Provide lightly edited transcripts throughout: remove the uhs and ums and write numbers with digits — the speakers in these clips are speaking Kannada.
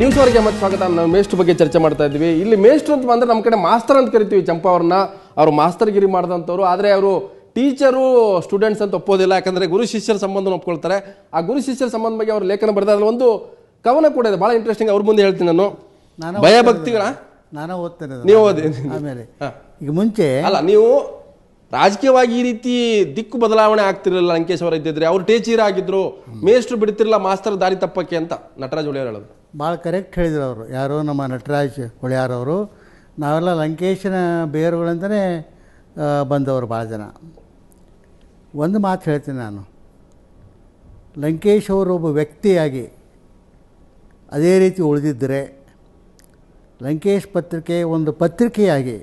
ನ್ಯೂಸ್ ಅವರಿಗೆ ಮತ್ತೆ ಸ್ವಾಗತ. ನಾವು ಮೇಷ್ಟ್ರ ಬಗ್ಗೆ ಚರ್ಚೆ ಮಾಡ್ತಾ ಇದ್ವಿ. ಇಲ್ಲಿ ಮೇಷ್ಟ್ರು ಅಂತ ಬಂದ್ರೆ ನಮ್ಮ ಕಡೆ ಮಾಸ್ತರ್ ಅಂತ ಕರಿತೀವಿ. ಚಂಪಾ ಅವ್ರನ್ನ ಅವರು ಮಾಸ್ತರ್ಗಿರಿ ಮಾಡಿದಂಥವ್ರು. ಆದರೆ ಅವರು ಟೀಚರು ಸ್ಟೂಡೆಂಟ್ಸ್ ಅಂತ ಒಪ್ಪೋದಿಲ್ಲ. ಯಾಕಂದರೆ ಗುರು ಶಿಷ್ಯರ ಸಂಬಂಧನ ಒಪ್ಕೊಳ್ತಾರೆ. ಆ ಗುರು ಶಿಷ್ಯರ ಸಂಬಂಧ ಬಗ್ಗೆ ಅವರು ಲೇಖನ ಬರೆದಾದ್ರೆ ಒಂದು ಕವನ ಕೂಡ ಇದೆ, ಭಾಳ ಇಂಟ್ರೆಸ್ಟಿಂಗ್. ಅವ್ರ ಮುಂದೆ ಹೇಳ್ತೀನಿ ನಾನು. ಭಯಭಕ್ತಿಗಳ ನಾನು ಓದ್ತೇನೆ. ನೀವು ಓದಿ. ಆಮೇಲೆ ಈಗ ಮುಂಚೆ ಅಲ್ಲ, ನೀವು ರಾಜಕೀಯವಾಗಿ ಈ ರೀತಿ ದಿಕ್ಕು ಬದಲಾವಣೆ ಆಗ್ತಿರಲಿಲ್ಲ. ಲಂಕೇಶ್ ಅವರ ಇದ್ದಿದ್ರೆ ಅವ್ರು ಟೀಚರ್ ಆಗಿದ್ರು, ಮೇಷ್ಟ್ರು ಬಿಡ್ತಿರಲಿಲ್ಲ ಮಾಸ್ತರ್ ದಾರಿ ತಪ್ಪಕ್ಕೆ ಅಂತ ನಟರಾಜ್ ಹೊಳಿಯಾರ್ ಹೇಳೋದು. ಭಾಳ ಕರೆಕ್ಟ್ ಹೇಳಿದ್ರು ಅವರು. ಯಾರೋ ನಮ್ಮ ನಟರಾಜ್ ಹೊಳಿಯಾರ್ ಅವರು. ನಾವೆಲ್ಲ ಲಂಕೇಶನ ಬೇರುಗಳಂತಲೇ ಬಂದವರು ಭಾಳ ಜನ. ಒಂದು ಮಾತು ಹೇಳ್ತೀನಿ ನಾನು, ಲಂಕೇಶ್ ಅವರು ಒಬ್ಬ ವ್ಯಕ್ತಿಯಾಗಿ ಅದೇ ರೀತಿ ಉಳಿದಿದ್ದರೆ, ಲಂಕೇಶ್ ಪತ್ರಿಕೆ ಒಂದು ಪತ್ರಿಕೆಯಾಗಿ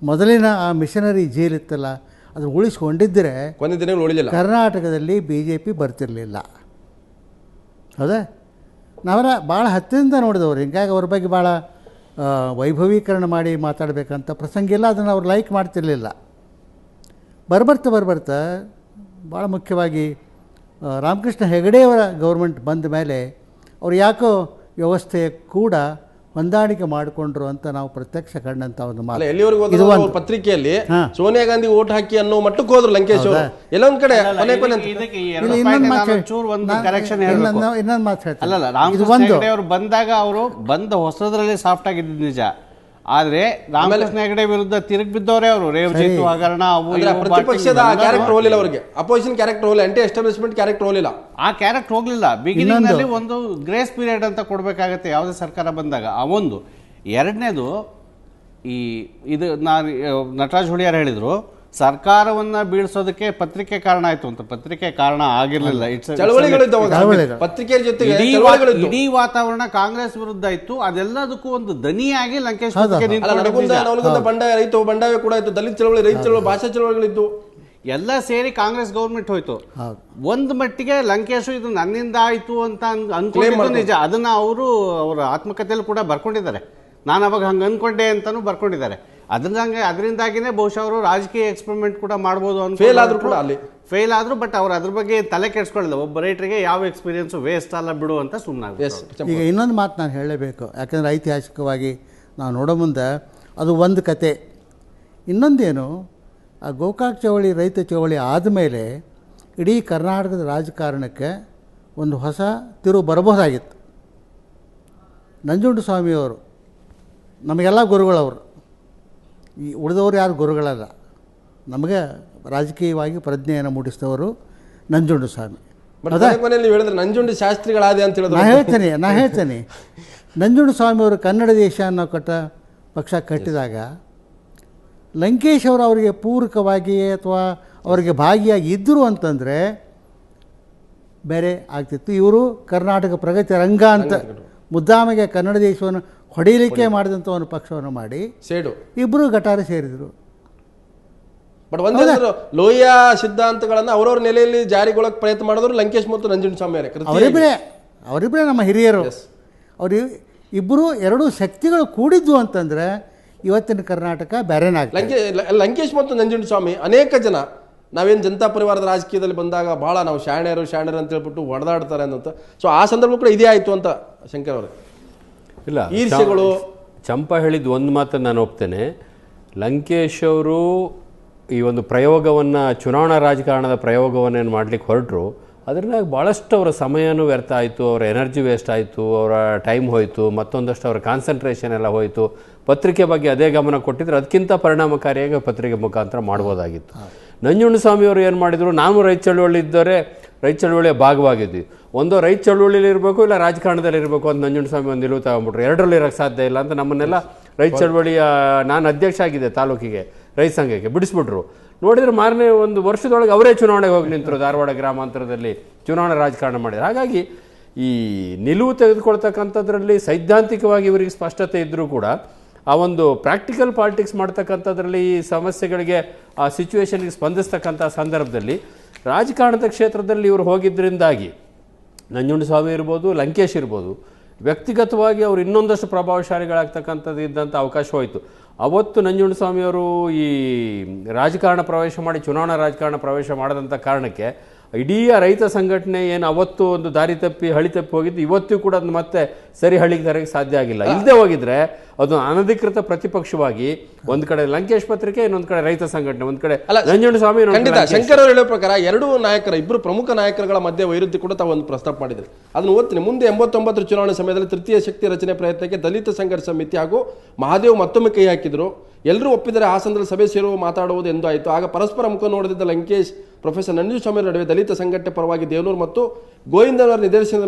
ಮೊದಲಿನ ಆ ಮಿಷನರಿ ಜೈಲಿತ್ತಲ್ಲ ಅದು ಉಳಿಸ್ಕೊಂಡಿದ್ದರೆ ಕೊನೆ ದಿನಗಳು ಉಳಿಲಿಲ್ಲ, ಕರ್ನಾಟಕದಲ್ಲಿ BJP ಬರ್ತಿರಲಿಲ್ಲ. ಹೌದಾ? ನಾವೆಲ್ಲ ಭಾಳ ಹತ್ತಿರದಿಂದ ನೋಡಿದವರು. ಹಿಂಗಾಗಿ ಅವ್ರ ಬಗ್ಗೆ ಭಾಳ ವೈಭವೀಕರಣ ಮಾಡಿ ಮಾತಾಡಬೇಕಂತ ಪ್ರಸಂಗ ಇಲ್ಲ. ಅದನ್ನು ಅವ್ರು ಲೈಕ್ ಮಾಡ್ತಿರಲಿಲ್ಲ. ಬರ್ಬರ್ತಾ ಭಾಳ ಮುಖ್ಯವಾಗಿ ರಾಮಕೃಷ್ಣ ಹೆಗಡೆಯವರ ಗೌರ್ಮೆಂಟ್ ಬಂದ ಮೇಲೆ ಅವ್ರು ಯಾಕೋ ವ್ಯವಸ್ಥೆ ಕೂಡ ಹೊಂದಾಣಿಕೆ ಮಾಡಿಕೊಂಡ್ರು ಅಂತ ನಾವು ಪ್ರತ್ಯಕ್ಷ ಕಂಡಂತ ಒಂದು ಮಾತು. ಎಲ್ಲಿವರೆಗೂ ಪತ್ರಿಕೆಯಲ್ಲಿ ಸೋನಿಯಾ ಗಾಂಧಿ ಓಟ್ ಹಾಕಿ ಅನ್ನೋ ಮಟ್ಟಕ್ಕೆ ಹೋದ್ರು ಲಂಕೇಶ್ ಅವರು. ಎಲ್ಲೊಂದ್ ಕಡೆ ಇನ್ನೊಂದು ಮಾತು ಹೇಳ್ತಾರೆ. ಅವರು ಬಂದಾಗ ಅವರು ಬಂದ ಹೊಸದ್ರಲ್ಲಿ ಸಾಫ್ಟ್ ಆಗಿದ್ದು ನಿಜ. ಆದ್ರೆ ರಾಮಕೃಷ್ಣ ಹೆಗಡೆ ವಿರುದ್ಧ ತಿರುಗಿ ಬಿದ್ದವರೇ ಅವರು. ರೇವಜಿತ್ತು ಹಗರಣ, ಪ್ರತಿಪಕ್ಷದ ಕ್ಯಾರೆಕ್ಟರ್ ಹೋಲಿಲ್ಲ ಅವರಿಗೆ. ಅಪೋಸಿಷನ್ ಕ್ಯಾರೆಕ್ಟರ್ ಹೋಲಿಲ್ಲ, ಆಂಟಿ ಎಸ್ಟಾಬ್ಲಿಷ್ಮೆಂಟ್ ಕ್ಯಾರೆಕ್ಟರ್ ಹೋಲಿಲ್ಲ. ಆ ಕ್ಯಾರೆಕ್ಟರ್ ಹೋಗ್ಲಿಲ್ಲ. ಬಿಗಿನಿಂಗ್ ನಲ್ಲಿ ಒಂದು ಗ್ರೇಸ್ ಪೀರಿಯಡ್ ಅಂತ ಕೊಡ್ಬೇಕಾಗತ್ತೆ ಯಾವುದೇ ಸರ್ಕಾರ ಬಂದಾಗ. ಆ ಒಂದು. ಎರಡನೇದು, ಇದು ನಟರಾಜ್ ಹೊಳಿಯಾರ್ ಹೇಳಿದ್ರು, ಸರ್ಕಾರವನ್ನ ಬೀಳ್ಸೋದಕ್ಕೆ ಪತ್ರಿಕೆ ಕಾರಣ ಆಯ್ತು ಅಂತ. ಪತ್ರಿಕೆ ಕಾರಣ ಆಗಿರ್ಲಿಲ್ಲ. ಇಡೀ ವಾತಾವರಣ ಕಾಂಗ್ರೆಸ್ ವಿರುದ್ಧ ಇತ್ತು. ಅದೆಲ್ಲದಕ್ಕೂ ಒಂದು ದನಿಯಾಗಿ ಲಂಕೇಶ್ ಬಂಡಾಯ, ರೈತ ಬಂಡಾಯ ಕೂಡ ಇತ್ತು, ದಲಿತ ಚಳವಳಿ, ರೈತ ಚಳವಳಿ, ಭಾಷಾ ಚಳವಳಿಗಳಿದ್ದು, ಎಲ್ಲ ಸೇರಿ ಕಾಂಗ್ರೆಸ್ ಗೌರ್ಮೆಂಟ್ ಹೋಯ್ತು. ಒಂದು ಮಟ್ಟಿಗೆ ಲಂಕೇಶ್ ಇದು ನನ್ನಿಂದ ಆಯ್ತು ಅಂತ ಅನ್ಕೊಂಡಿದ್ದು ನಿಜ. ಅದನ್ನ ಅವರ ಆತ್ಮಕಥೆಯಲ್ಲಿ ಕೂಡ ಬರ್ಕೊಂಡಿದ್ದಾರೆ. ನಾನು ಅವಾಗ ಹಂಗೆ ಅನ್ಕೊಂಡೆ ಅಂತಾನು ಬರ್ಕೊಂಡಿದ್ದಾರೆ. ಅದರಿಂದಾಗಿನೇ ಬಹುಶಃ ಅವರು ರಾಜಕೀಯ ಎಕ್ಸ್ಪೆರಿಮೆಂಟ್ ಕೂಡ ಮಾಡ್ಬೋದು ಅಂತ ಫೇಲ್ ಆದ್ರು. ಬಟ್ ಅವ್ರು ಅದ್ರ ಬಗ್ಗೆ ತಲೆ ಕೆಡಿಸ್ಕೊಳ್ಳಿಲ್ಲ. ಒಬ್ಬ ರೈತರಿಗೆ ಯಾವ ಎಕ್ಸ್ಪೀರಿಯನ್ಸ್ ವೇಸ್ಟ್ ಅಲ್ಲ ಬಿಡು ಅಂತ ಸುಮ್ಮನೆ. ಈಗ ಇನ್ನೊಂದು ಮಾತು ನಾನು ಹೇಳಲೇಬೇಕು. ಯಾಕಂದರೆ ಐತಿಹಾಸಿಕವಾಗಿ ನಾವು ನೋಡೋ ಮುಂದೆ ಅದು ಒಂದು ಕತೆ. ಇನ್ನೊಂದೇನು, ಆ ಗೋಕಾಕ್ ಚಳವಳಿ, ರೈತ ಚಳವಳಿ ಆದಮೇಲೆ ಇಡೀ ಕರ್ನಾಟಕದ ರಾಜಕಾರಣಕ್ಕೆ ಒಂದು ಹೊಸ ತಿರುವು ಬರಬಹುದಾಗಿತ್ತು. ನಂಜುಂಡಸ್ವಾಮಿಯವರು ನಮಗೆಲ್ಲ ಗುರುಗಳವರು. ಈ ಉಳಿದವರು ಯಾರು ಗುರುಗಳಲ್ಲ. ನಮಗೆ ರಾಜಕೀಯವಾಗಿ ಪ್ರಜ್ಞೆಯನ್ನು ಮೂಡಿಸಿದವರು ನಂಜುಂಡಸ್ವಾಮಿ. ನಂಜುಂಡ ಶಾಸ್ತ್ರಿಗಳಾದೆ ಅಂತ ನಾ ಹೇಳ್ತೇನೆ ನಂಜುಂಡಸ್ವಾಮಿಯವರು ಕನ್ನಡ ದೇಶ ಅನ್ನೋ ಪಕ್ಷ ಕಟ್ಟಿದಾಗ ಲಂಕೇಶ್ ಅವರು ಅವರಿಗೆ ಪೂರಕವಾಗಿ ಅಥವಾ ಅವರಿಗೆ ಭಾಗಿಯಾಗಿ ಇದ್ದರು ಅಂತಂದರೆ ಬೇರೆ ಆಗ್ತಿತ್ತು. ಇವರು ಕರ್ನಾಟಕ ಪ್ರಗತಿ ರಂಗ ಅಂತ ಮುದ್ದಾಮಿಗೆ ಕನ್ನಡ ದೇಶವನ್ನು ಹೊಡೆಯಲಿಕ್ಕೆ ಮಾಡಿದಂಥ ಒಂದು ಪಕ್ಷವನ್ನು ಮಾಡಿ ಇಬ್ಬರು ಗಟಾರ ಸೇರಿದರು. ಬಟ್ ಲೋಹಿಯ ಸಿದ್ಧಾಂತಗಳನ್ನು ಅವರವ್ರ ನೆಲೆಯಲ್ಲಿ ಜಾರಿಗೊಳಕ್ಕೆ ಪ್ರಯತ್ನ ಮಾಡಿದ್ರು ಲಂಕೇಶ್ ಮತ್ತು ನಂಜುಂಡಸ್ವಾಮಿ ಅವರಿಬ್ಬರೇ ನಮ್ಮ ಹಿರಿಯರು. ಅವರು ಇಬ್ಬರು ಎರಡೂ ಶಕ್ತಿಗಳು ಕೂಡಿದ್ದು ಅಂತಂದರೆ ಇವತ್ತಿನ ಕರ್ನಾಟಕ ಬೇರೆನಾಗ್ತದೆ. ಲಂಕೇಶ್ ಮತ್ತು ನಂಜುಂಡಸ್ವಾಮಿ ಅನೇಕ ಜನ ನಾವೇನು ಜನತಾ ಪರಿವಾರದ ರಾಜಕೀಯದಲ್ಲಿ ಬಂದಾಗ ಭಾಳ ನಾವು ಶಾಣೆರು ಅಂತ ಹೇಳ್ಬಿಟ್ಟು ಹೊಡೆದಾಡ್ತಾರೆ ಅಂತ. ಸೊ ಆ ಸಂದರ್ಭ ಕೂಡ ಇದೇ ಆಯಿತು ಅಂತ ಶಂಕರ್ ಅವರೇ. ಇಲ್ಲ, ಈರ್ಷೆಗಳು. ಚಂಪಾ ಹೇಳಿದ್ದು ಒಂದು ಮಾತನ್ನು ನಾನು ಒಪ್ತೇನೆ. ಲಂಕೇಶ್ ಅವರು ಈ ಒಂದು ಪ್ರಯೋಗವನ್ನು, ಚುನಾವಣಾ ರಾಜಕಾರಣದ ಪ್ರಯೋಗವನ್ನೇನು ಮಾಡಲಿಕ್ಕೆ ಹೊರಟರು, ಅದರಿಂದ ಭಾಳಷ್ಟು ಅವರ ಸಮಯನೂ ವ್ಯರ್ಥ ಆಯಿತು, ಅವರ ಎನರ್ಜಿ ವೇಸ್ಟ್ ಆಯಿತು, ಅವರ ಟೈಮ್ ಹೋಯಿತು, ಮತ್ತೊಂದಷ್ಟು ಅವರ ಕಾನ್ಸಂಟ್ರೇಷನ್ ಎಲ್ಲ ಹೋಯಿತು. ಪತ್ರಿಕೆ ಬಗ್ಗೆ ಅದೇ ಗಮನ ಕೊಟ್ಟಿದ್ರೆ ಅದಕ್ಕಿಂತ ಪರಿಣಾಮಕಾರಿಯಾಗಿ ಪತ್ರಿಕೆ ಮುಖಾಂತರ ಮಾಡ್ಬೋದಾಗಿತ್ತು. ನಂಜುಂಡಸ್ವಾಮಿಯವರು ಏನು ಮಾಡಿದರು, ನಾನು ರೈತ ಚಳವಳಿ ಇದ್ದರೆ ರೈತ ಚಳವಳಿಯ ಭಾಗವಾಗಿದ್ವಿ. ಒಂದೋ ರೈತ ಚಳವಳಿಯಲ್ಲಿ ಇರಬೇಕು, ಇಲ್ಲ ರಾಜಕಾರಣದಲ್ಲಿ ಇರಬೇಕು ಅಂತ ನಂಜುಂಡಸ್ವಾಮಿ ಒಂದು ನಿಲುವು ತಗೊಂಡ್ಬಿಟ್ರು. ಎರಡರಲ್ಲಿ ಇರೋಕ್ಕೆ ಸಾಧ್ಯ ಇಲ್ಲ ಅಂತ ನಮ್ಮನ್ನೆಲ್ಲ ರೈತ ಚಳವಳಿಯ, ನಾನು ಅಧ್ಯಕ್ಷ ಆಗಿದೆ ತಾಲೂಕಿಗೆ, ರೈತ ಸಂಘಕ್ಕೆ ಬಿಡಿಸ್ಬಿಟ್ರು. ನೋಡಿದರೆ ಮಾರನೇ ಒಂದು ವರ್ಷದೊಳಗೆ ಅವರೇ ಚುನಾವಣೆಗೆ ಹೋಗಿ ನಿಂತರು. ಧಾರವಾಡ ಗ್ರಾಮಾಂತರದಲ್ಲಿ ಚುನಾವಣಾ ರಾಜಕಾರಣ ಮಾಡಿದ್ರು. ಹಾಗಾಗಿ ಈ ನಿಲುವು ತೆಗೆದುಕೊಳ್ತಕ್ಕಂಥದ್ರಲ್ಲಿ ಸೈದ್ಧಾಂತಿಕವಾಗಿ ಇವರಿಗೆ ಸ್ಪಷ್ಟತೆ ಇದ್ದರೂ ಕೂಡ ಆ ಒಂದು ಪ್ರಾಕ್ಟಿಕಲ್ ಪಾಲಿಟಿಕ್ಸ್ ಮಾಡ್ತಕ್ಕಂಥದ್ರಲ್ಲಿ ಈ ಸಮಸ್ಯೆಗಳಿಗೆ, ಆ ಸಿಚುವೇಶನ್ಗೆ ಸ್ಪಂದಿಸ್ತಕ್ಕಂಥ ಸಂದರ್ಭದಲ್ಲಿ ರಾಜಕಾರಣದ ಕ್ಷೇತ್ರದಲ್ಲಿ ಇವರು ಹೋಗಿದ್ದರಿಂದಾಗಿ ನಂಜುಂಡಸ್ವಾಮಿ ಇರ್ಬೋದು, ಲಂಕೇಶ್ ಇರ್ಬೋದು, ವ್ಯಕ್ತಿಗತವಾಗಿ ಅವರು ಇನ್ನೊಂದಷ್ಟು ಪ್ರಭಾವಶಾಲಿಗಳಾಗ್ತಕ್ಕಂಥದ್ದು ಇದ್ದಂಥ ಅವಕಾಶ ಹೋಯಿತು. ಅವತ್ತು ನಂಜುಂಡಸ್ವಾಮಿಯವರು ಈ ರಾಜಕಾರಣ ಪ್ರವೇಶ ಮಾಡಿ, ಚುನಾವಣಾ ರಾಜಕಾರಣ ಪ್ರವೇಶ ಮಾಡದಂಥ ಕಾರಣಕ್ಕೆ ಇಡೀ ರೈತ ಸಂಘಟನೆ ಏನು ಅವತ್ತು ಒಂದು ದಾರಿ ತಪ್ಪಿ ಹಳಿ ತಪ್ಪಿ ಹೋಗಿದ್ದು ಇವತ್ತು ಕೂಡ ಅದನ್ನ ಮತ್ತೆ ಸರಿ ಹಳಿಗೆ ತರಕ್ಕೆ ಸಾಧ್ಯ ಆಗಿಲ್ಲ. ಇಲ್ಲದೆ ಹೋಗಿದ್ರೆ ಅದು ಅನಧಿಕೃತ ಪ್ರತಿಪಕ್ಷವಾಗಿ ಒಂದ್ ಕಡೆ ಲಂಕೇಶ್ ಪತ್ರಿಕೆ, ಇನ್ನೊಂದ್ ಕಡೆ ರೈತ ಸಂಘಟನೆ, ಒಂದ್ ಕಡೆ ನಂಜುಂಡಸ್ವಾಮಿ. ಖಂಡಿತ ಶಂಕರ್ ಅವರು ಹೇಳೋ ಪ್ರಕಾರ ಎರಡೂ ನಾಯಕರ, ಇಬ್ಬರು ಪ್ರಮುಖ ನಾಯಕರುಗಳ ಮಧ್ಯೆ ವೈರುಧ್ಯ ಕೂಡ ತಾವು ಒಂದು ಪ್ರಸ್ತಾಪ ಮಾಡಿದ್ರು. ಅದನ್ನು ಓದ್ತೀನಿ. ಮುಂದೆ 89 ಚುನಾವಣೆ ಸಮಯದಲ್ಲಿ ತೃತೀಯ ಶಕ್ತಿ ರಚನೆ ಪ್ರಯತ್ನಕ್ಕೆ ದಲಿತ ಸಂಘರ್ಷ ಸಮಿತಿ ಹಾಗೂ ಮಹಾದೇವ್ ಮತ್ತೊಮ್ಮೆ ಕೈ ಹಾಕಿದ್ರು. ಎಲ್ಲರೂ ಒಪ್ಪಿದರೆ ಆ ಸಂದರ್ಭದಲ್ಲಿ ಸಭೆ ಸೇರುವ ಮಾತಾಡುವುದು ಎಂದು ಆಯಿತು. ಆಗ ಪರಸ್ಪರ ಮುಖ ನೋಡಿದ್ದ ಲಂಕೇಶ್ ಪ್ರೊಫೆಸರ್ ನಂಜುಸ್ವಾಮಿ ನಡುವೆ ದಲಿತ ಸಂಘಟನೆ ಪರವಾಗಿ ದೇವನೂರು ಮತ್ತು ಗೋವಿಂದನವರ ನಿರ್ದೇಶನದ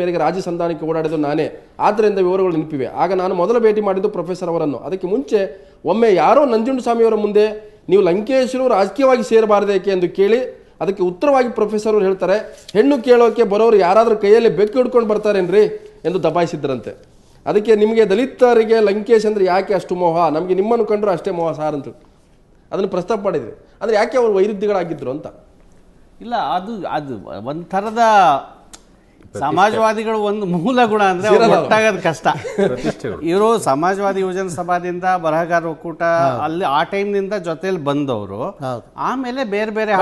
ಮೇರೆಗೆ ರಾಜ್ಯ ಸಂಧಾನಕ್ಕೆ ಓಡಾಡಿದ್ದು ನಾನೇ. ಆದ್ದರಿಂದ ವಿವರಗಳು ನೆನಪಿವೆ. ಆಗ ನಾನು ಮೊದಲು ಭೇಟಿ ಮಾಡಿದ್ದು ಪ್ರೊಫೆಸರ್ ಅವರನ್ನು. ಅದಕ್ಕೆ ಮುಂಚೆ ಒಮ್ಮೆ ಯಾರೋ ನಂಜುಂಡಸ್ವಾಮಿಯವರ ಮುಂದೆ ನೀವು ಲಂಕೇಶರು ರಾಜಕೀಯವಾಗಿ ಸೇರಬಾರದೇಕೆ ಎಂದು ಕೇಳಿ ಅದಕ್ಕೆ ಉತ್ತರವಾಗಿ ಪ್ರೊಫೆಸರ್ ಅವರು ಹೇಳ್ತಾರೆ, ಹೆಣ್ಣು ಕೇಳೋಕೆ ಬರೋರು ಯಾರಾದರೂ ಕೈಯಲ್ಲಿ ಬೆಕ್ಕು ಹಿಡ್ಕೊಂಡು ಬರ್ತಾರೇನ್ರಿ ಎಂದು ದಬಾಯಿಸಿದ್ರಂತೆ. ಅದಕ್ಕೆ ನಿಮಗೆ ದಲಿತರಿಗೆ ಲಂಕೇಶ್ ಅಂದರೆ ಯಾಕೆ ಅಷ್ಟು ಮೋಹ, ನಮಗೆ ನಿಮ್ಮನ್ನು ಕಂಡ್ರು ಅಷ್ಟೇ ಮೋಹ ಸಾರ್ ಅಂತ ಅದನ್ನು ಪ್ರಸ್ತಾಪ ಮಾಡಿದ್ರಿ. ಅಂದರೆ ಯಾಕೆ ಅವರು ವೈರುಧ್ಯಗಳಾಗಿದ್ರು ಅಂತ. ಇಲ್ಲ, ಅದು ಒಂಥರದ ಸಮಾಜವಾದಿಗಳು ಒಂದು ಮೂಲ ಗುಣ ಅಂದ್ರೆ ಒಟ್ಟಾಗೋದು ಕಷ್ಟ. ಇವರು ಸಮಾಜವಾದಿ ಯುವಜನ ಸಭಾದಿಂದ ಬರಹಗಾರ ಒಕ್ಕೂಟ ಅಲ್ಲಿ ಆ ಟೈಮ್ನಿಂದ ಜೊತೆಲಿ ಬಂದವರು. ಆಮೇಲೆ ಬೇರೆ ಬೇರೆ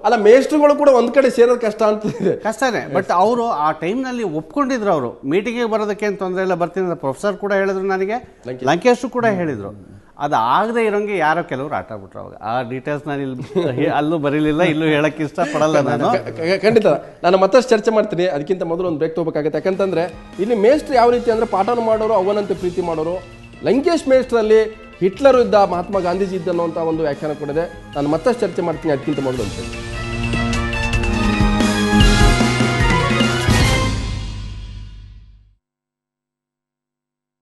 ಅಲ್ಲ, ಮೇಷ್ಟ್ರುಗಳು ಕೂಡ ಒಂದ್ ಕಡೆ ಸೇರೋದು ಕಷ್ಟ ಅಂತ ಕಷ್ಟನೇ. ಬಟ್ ಅವರು ಆ ಟೈಮ್ನಲ್ಲಿ ಒಪ್ಕೊಂಡಿದ್ರು. ಅವರು ಮೀಟಿಂಗಿಗೆ ಬರೋದಕ್ಕೆ ಏನು ತೊಂದರೆ ಇಲ್ಲ, ಬರ್ತೀನಿ. ಪ್ರೊಫೆಸರ್ ಕೂಡ ಹೇಳಿದ್ರು ನನಗೆ, ಲಂಕೇಶ್ ಕೂಡ ಹೇಳಿದ್ರು. ಅದು ಆಗದೆ ಇರೋಂಗೆ ಯಾರೋ ಕೆಲವರು ಆಟ ಬಿಟ್ರು. ಅವಾಗ ಆ ಡೀಟೇಲ್ಸ್ ನಾನು ಇಲ್ಲಿ ಅಲ್ಲೂ ಬರೀಲಿಲ್ಲ, ಇಲ್ಲೂ ಹೇಳಕ್ಕೆ ಇಷ್ಟಪಡಲ್ಲ ನಾನು. ಖಂಡಿತ ನಾನು ಮತ್ತಷ್ಟು ಚರ್ಚೆ ಮಾಡ್ತೀನಿ. ಅದಕ್ಕಿಂತ ಮೊದಲು ಒಂದು ಬ್ರೇಕ್ ತಗೋಬೇಕಾಗುತ್ತೆ. ಯಾಕಂತಂದ್ರೆ ಇಲ್ಲಿ ಮೇಷ್ಟ್ರು ಯಾವ ರೀತಿ ಅಂದ್ರೆ ಪಾಠನ ಮಾಡೋರು, ಅವನಂತೆ ಪ್ರೀತಿ ಮಾಡೋರು. ಲಂಕೇಶ್ ಮೇಷ್ಟ್ರಲ್ಲಿ ಹಿಟ್ಲರು ಇದ್ದ, ಮಹಾತ್ಮ ಗಾಂಧೀಜಿ ಇದ್ದ ಅನ್ನುವಂಥ ಒಂದು ವ್ಯಾಖ್ಯಾನ ಕೂಡ ಇದೆ. ನಾನು ಮತ್ತಷ್ಟು ಚರ್ಚೆ ಮಾಡ್ತೀನಿ ಅದಕ್ಕಿಂತ ಮೊದಲು ಅಂತ.